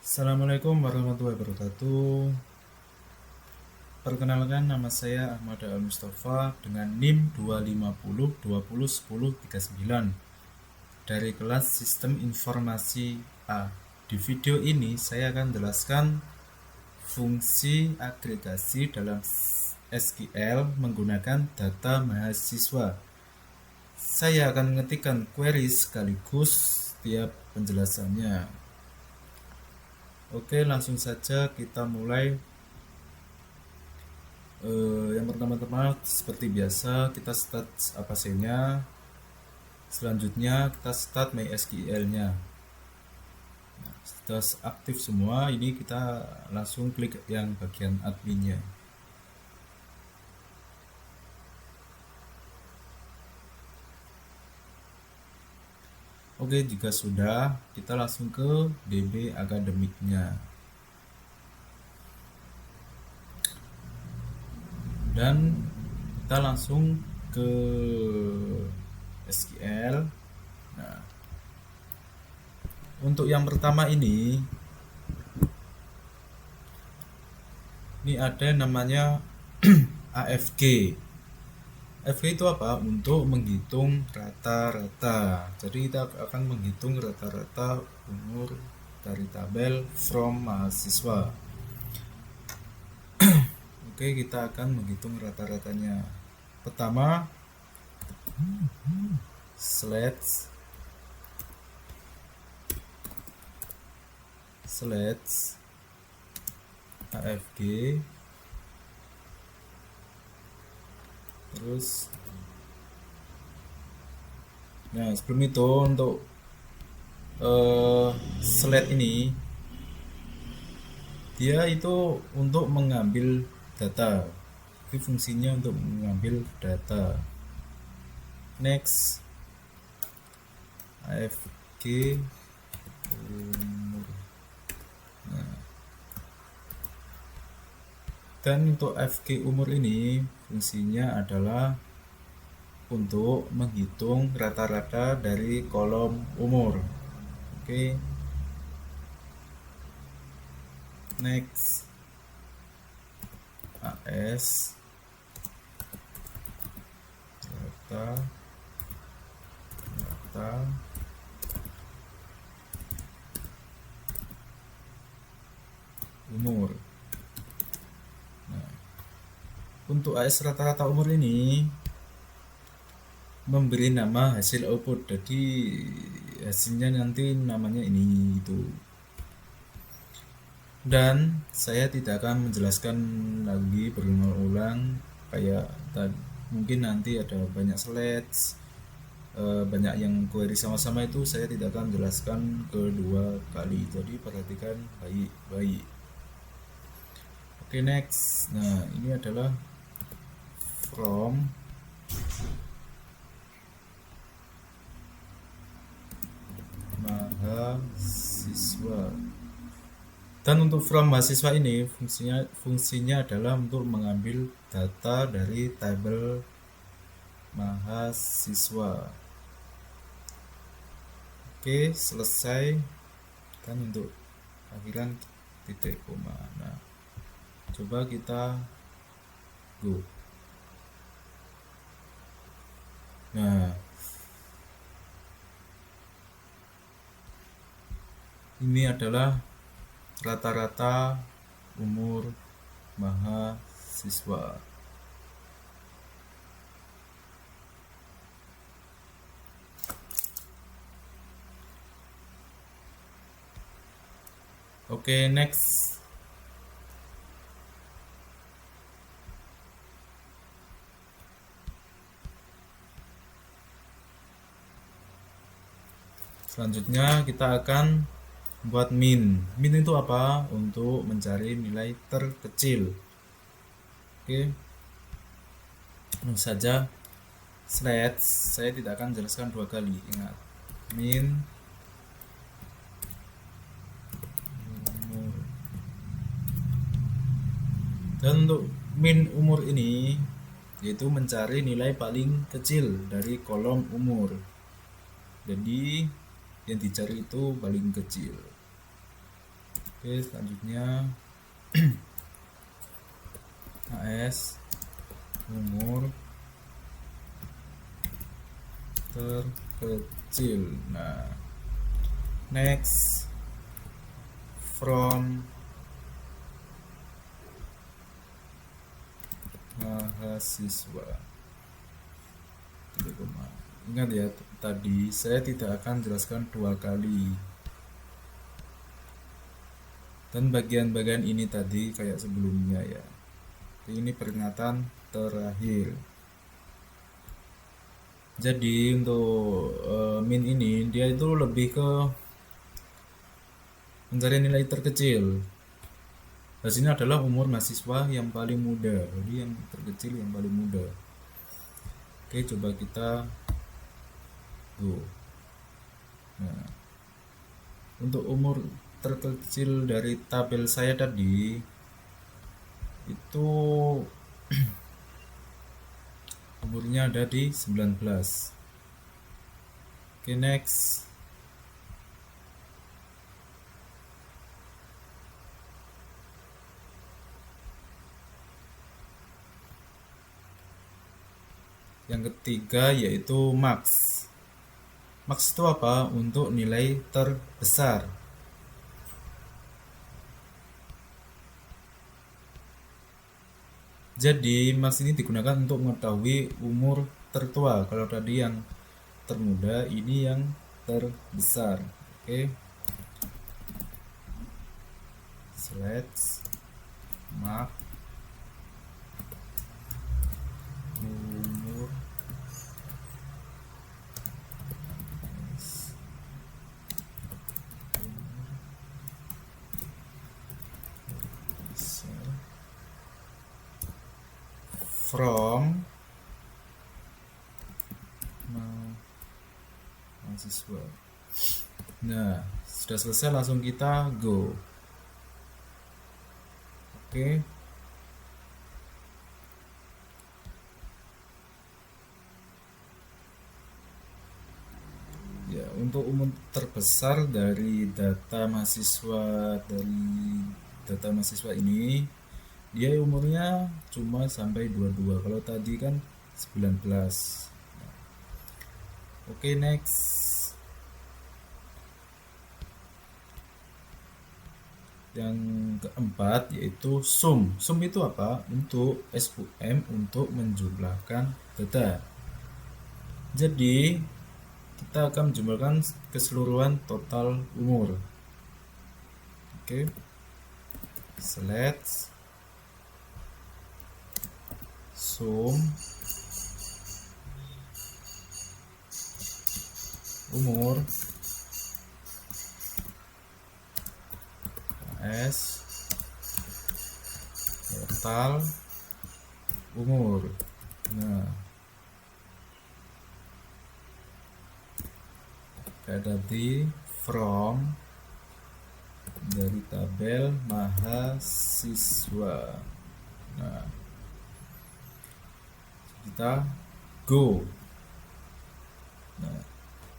Assalamualaikum warahmatullahi wabarakatuh. Perkenalkan, nama saya Ahmad Al-Mustafa dengan NIM 250201039 dari kelas Sistem Informasi A. Di video ini saya akan jelaskan fungsi agregasi dalam SQL menggunakan data mahasiswa. Saya akan mengetikkan query sekaligus setiap penjelasannya. Oke, langsung saja kita mulai. Yang pertama-tama seperti biasa kita start APC-nya. Selanjutnya kita start MySQL-nya. Nah, sudah aktif semua, ini kita langsung klik yang bagian adminnya. Oke, jika sudah, kita langsung ke DB akademiknya. Dan kita langsung ke SQL. Nah, untuk yang pertama ini ada namanya AFG. AFG itu apa? Untuk menghitung rata-rata. Jadi kita akan menghitung rata-rata umur dari tabel from mahasiswa. Oke, kita akan menghitung rata-ratanya. Pertama, slash AFG, terus nah sebelum itu untuk slide ini dia itu untuk mengambil data. Jadi fungsinya untuk mengambil data. Next, AFG umur. Nah, dan untuk AFG umur ini fungsinya adalah untuk menghitung rata-rata dari kolom umur. Oke. Next, AS rata umur. Nah, untuk AS rata-rata umur ini memberi nama hasil output, jadi hasilnya nanti namanya ini itu. Dan saya tidak akan menjelaskan lagi berulang-ulang kayak tadi. Mungkin nanti ada banyak slides, banyak yang query sama-sama, itu saya tidak akan menjelaskan kedua kali, jadi perhatikan baik-baik. Oke, next. Nah, ini adalah from mahasiswa. Dan untuk from mahasiswa ini fungsinya adalah untuk mengambil data dari tabel mahasiswa. Oke, selesai. Dan untuk akhiran titik koma. Nah, coba kita go. Nah, ini adalah rata-rata umur mahasiswa. Oke, next. Selanjutnya kita akan buat min. Min itu apa? Untuk mencari nilai terkecil. Oke. Langsung saja slash, saya tidak akan jelaskan dua kali, ingat. Min umur. Dan untuk min umur ini yaitu mencari nilai paling kecil dari kolom umur. Jadi yang dicari itu paling kecil. Oke, selanjutnya AS umur terkecil. Nah, next from mahasiswa. Ingat ya, tadi saya tidak akan jelaskan 2 kali. Dan bagian-bagian ini tadi kayak sebelumnya ya. Ini peringatan terakhir. Jadi untuk min ini dia itu lebih ke mencari nilai terkecil. Di sini adalah umur mahasiswa yang paling muda. Jadi yang terkecil yang paling muda. Oke, coba kita go. Nah, untuk umur terkecil dari tabel saya tadi itu umurnya ada di 19. Oke, next. Yang ketiga yaitu max. Max itu apa? Untuk nilai terbesar. Jadi max ini digunakan untuk mengetahui umur tertua. Kalau tadi yang termuda, ini yang terbesar. Oke. Select max umur from mahasiswa. Nah, sudah selesai, langsung kita go. Oke. Ya, untuk umur terbesar dari data mahasiswa ini, dia umurnya cuma sampai 22. Kalau tadi kan 19. Oke, next. Yang keempat yaitu sum. Sum itu apa? Untuk SUM, untuk menjumlahkan data. Jadi kita akan menjumlahkan keseluruhan total umur. Oke. Select sum umur S total umur. Nah, kayak tadi from dari tabel mahasiswa. Nah, kita go. Nah,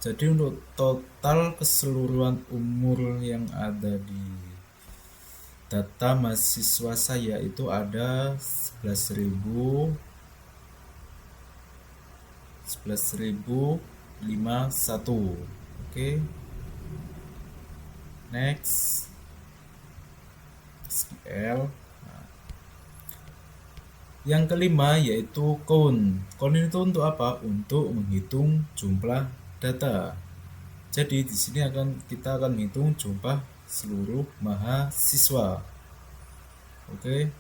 jadi untuk total keseluruhan umur yang ada di data mahasiswa saya itu ada 11.051. Oke. Next. SQL. Nah, yang kelima yaitu count. Count itu untuk apa? Untuk menghitung jumlah data. Jadi di sini kita akan menghitung jumlah seluruh mahasiswa. Oke.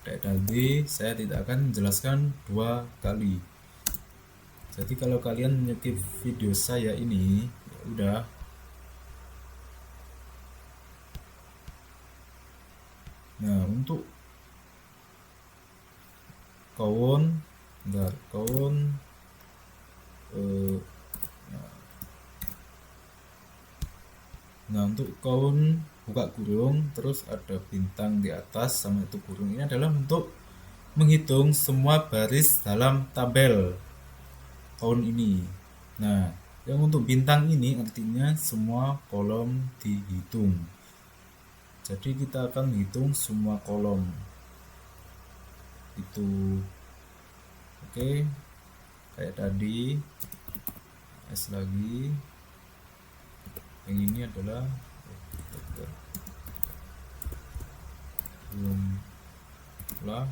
Kayak tadi saya tidak akan menjelaskan 2 kali. Jadi kalau kalian menyetip video saya ini, ya udah. Nah, untuk count, nah untuk count buka kurung, terus ada bintang di atas sama itu kurung. Ini adalah untuk menghitung semua baris dalam tabel count ini. Nah, yang untuk bintang ini artinya semua kolom dihitung. Jadi kita akan hitung semua kolom itu. Oke, kayak tadi. S lagi, yang ini adalah jumlah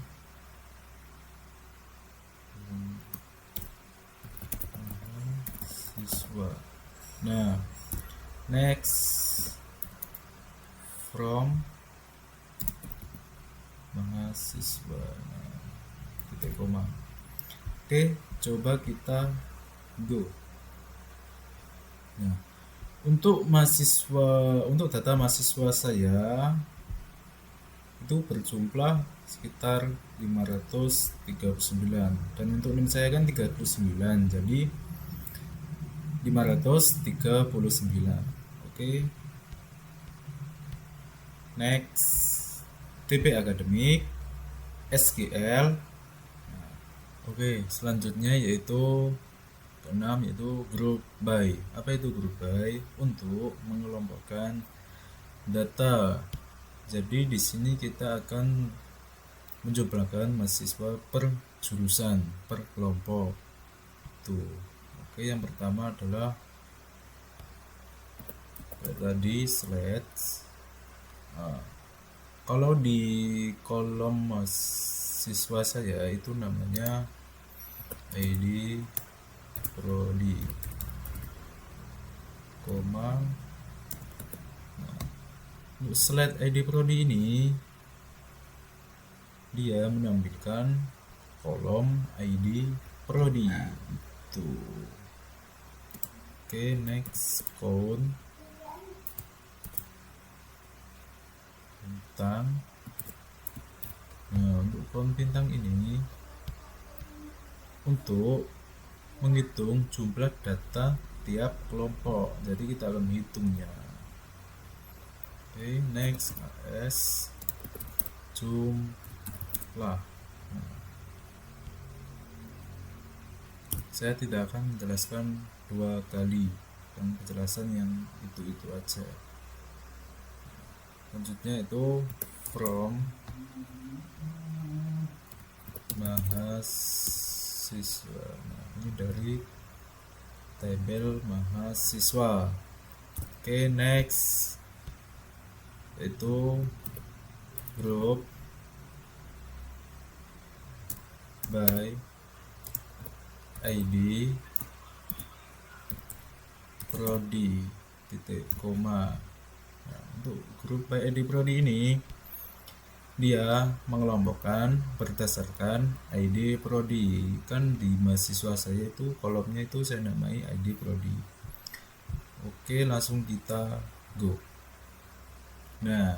siswa. Nah, next from mahasiswa. Nah, titik koma. Oke, coba kita go. Nah, untuk data mahasiswa saya itu berjumlah sekitar 539, dan untuk NIM saya kan 39, jadi 539. Oke. Next, TP akademik, SQL. Oke, selanjutnya yaitu keenam, yaitu group by. Apa itu group by? Untuk mengelompokkan data. Jadi di sini kita akan menjumlahkan mahasiswa per jurusan, per kelompok. Tuh. Oke, yang pertama adalah tadi slides. Nah, kalau di kolom mahasiswa saya itu namanya ID prodi, koma. Nah, untuk slide ID prodi ini dia menampilkan kolom ID prodi itu. Oke, next, count bintang. Nah, untuk count bintang ini untuk menghitung jumlah data tiap kelompok, jadi kita akan menghitungnya. Oke, next, AS jumlah. Nah, saya tidak akan menjelaskan dua kali, dan penjelasan yang itu aja. Selanjutnya itu from mahasiswa. Nah, ini dari tabel mahasiswa. Oke, next itu group by ID prodi, titik koma. Nah, untuk grup by ID prodi ini dia mengelompokkan berdasarkan ID prodi. Kan di mahasiswa saya itu kolomnya itu saya namai ID prodi. Oke, langsung kita go. Nah,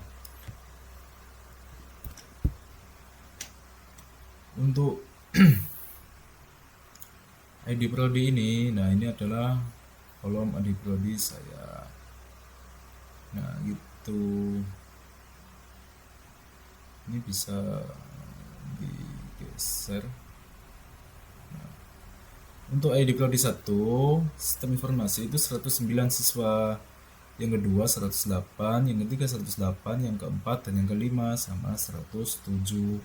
untuk ID prodi ini, nah ini adalah kolom ID prodi saya. Nah, gitu. Ini bisa digeser. Nah, untuk ID prodi 1, sistem informasi itu 109 siswa, yang kedua 108, yang ketiga 108, yang keempat dan yang kelima sama 107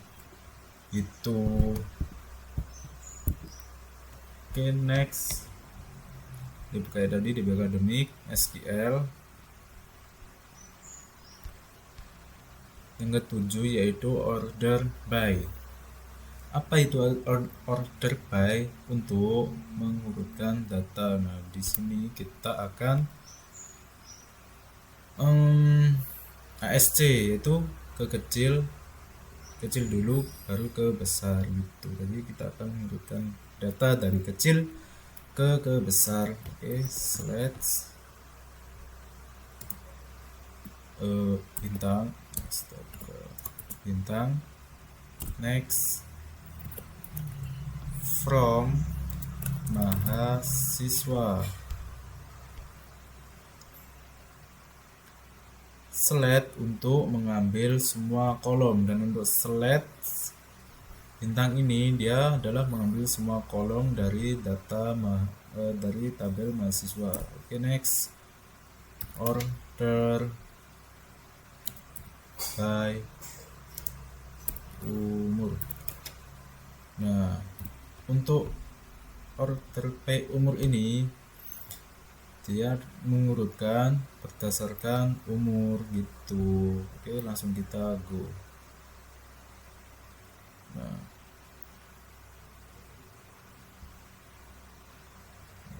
itu. Oke, next, dibuka tadi di akademik, SQL. Yang ketujuh yaitu order by. Apa itu order by? Untuk mengurutkan data. Nah, di sini kita akan ASC, yaitu ke kecil dulu baru ke besar gitu. Jadi kita akan mengurutkan data dari kecil ke besar. Oke, slides bintang, stop ke bintang. Next, from mahasiswa. Slide untuk mengambil semua kolom, dan untuk slide bintang ini dia adalah mengambil semua kolom dari data dari tabel mahasiswa. Oke, next, order by umur. Nah, untuk order by umur ini dia mengurutkan berdasarkan umur gitu. Oke, langsung kita go. Nah,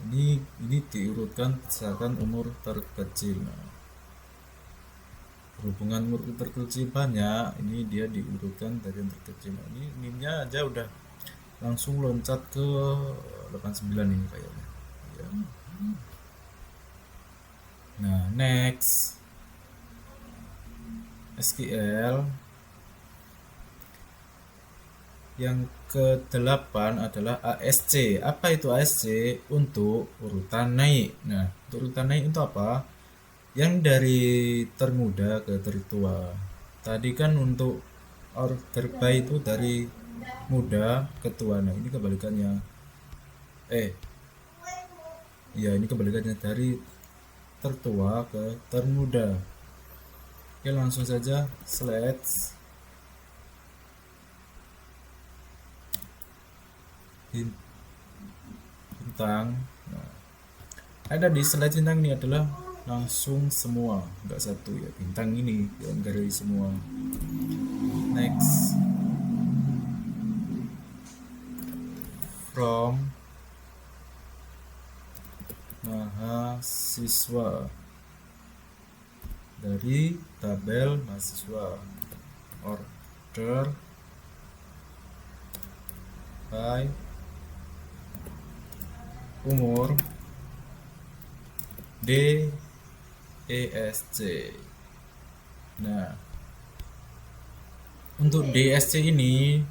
ini diurutkan berdasarkan umur terkecil. Nah, berhubungan umur terkecil banyak, ini dia diurutkan dari yang terkecil. Nah, ini NIM-nya aja udah langsung loncat ke 89 ini kayaknya ya. Nah, next SQL yang ke-8 adalah ASC. Apa itu ASC? Untuk urutan naik. Nah, untuk urutan naik itu apa? Yang dari termuda ke tertua. Tadi kan untuk order by itu dari muda ke tua. Nah, ini kebalikannya. Ya, ini kebalikannya dari tertua ke termuda. Oke, langsung saja slides. Bintang. Nah, ada di slide bintang ini adalah langsung semua, enggak satu ya, bintang ini yang garis semua. Next, from mahasiswa, dari tabel mahasiswa, order by umur DESC. Nah, untuk DESC ini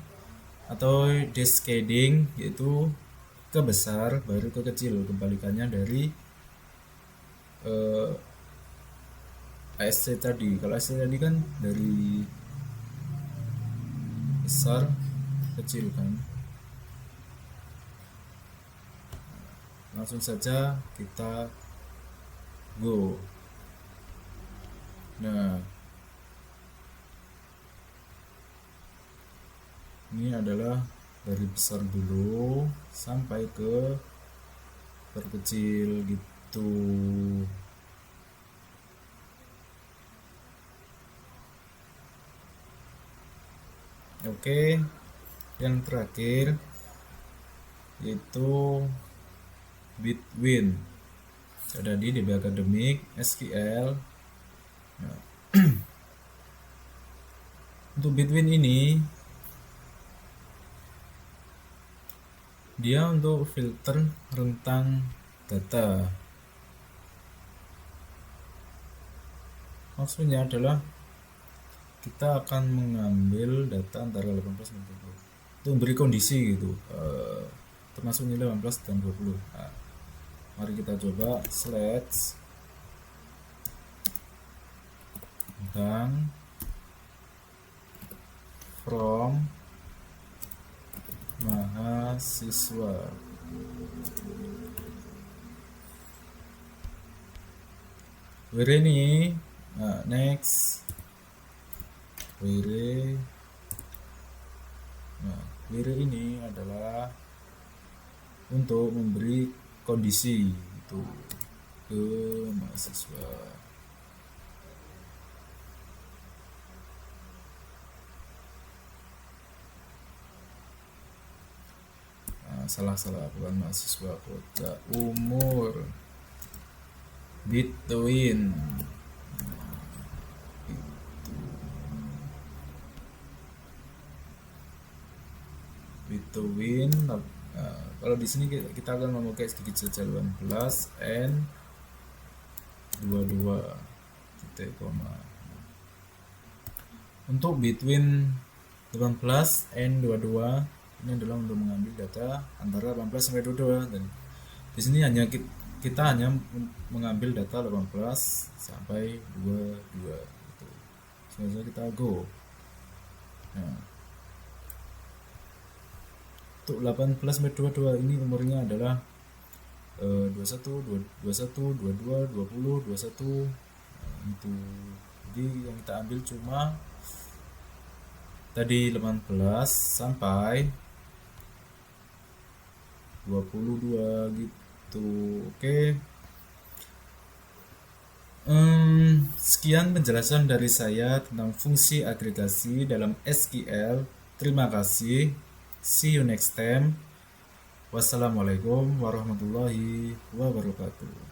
atau descending yaitu ke besar baru ke kecil, kebalikannya dari ASC tadi. Kalau ASC tadi kan dari besar kecil kan. Langsung saja kita go. Nah, ini adalah dari besar dulu sampai ke terkecil gitu. Oke, yang terakhir yaitu between. Ada di DB Academic SQL. Nah, untuk between ini dia untuk filter rentang data. Maksudnya adalah kita akan mengambil data antara 18 dan 20 itu memberi kondisi gitu, termasuk nilai 18 dan 20. Nah, mari kita coba slides tentang from mahasiswa. Where ini, nah, next where. Nah, where ini adalah untuk memberi kondisi itu ke mahasiswa. Salah bukan mahasiswa, kota, umur, between. Between. Kalau di sini kita akan memakai sedikit saja 18 and 22 titik koma. Untuk between 18 and 22 ini adalah untuk mengambil data antara 18 sampai 22, dan di sini hanya kita hanya mengambil data 18 sampai 22 gitu. Selanjutnya kita go. Nah, untuk 18 sampai 22 ini umurnya adalah 21, 22, 20, 21 itu Jadi yang kita ambil cuma tadi 18 sampai 22 gitu. Oke. Sekian penjelasan dari saya tentang fungsi agregasi dalam SQL. Terima kasih. See you next time. Wassalamualaikum warahmatullahi wabarakatuh.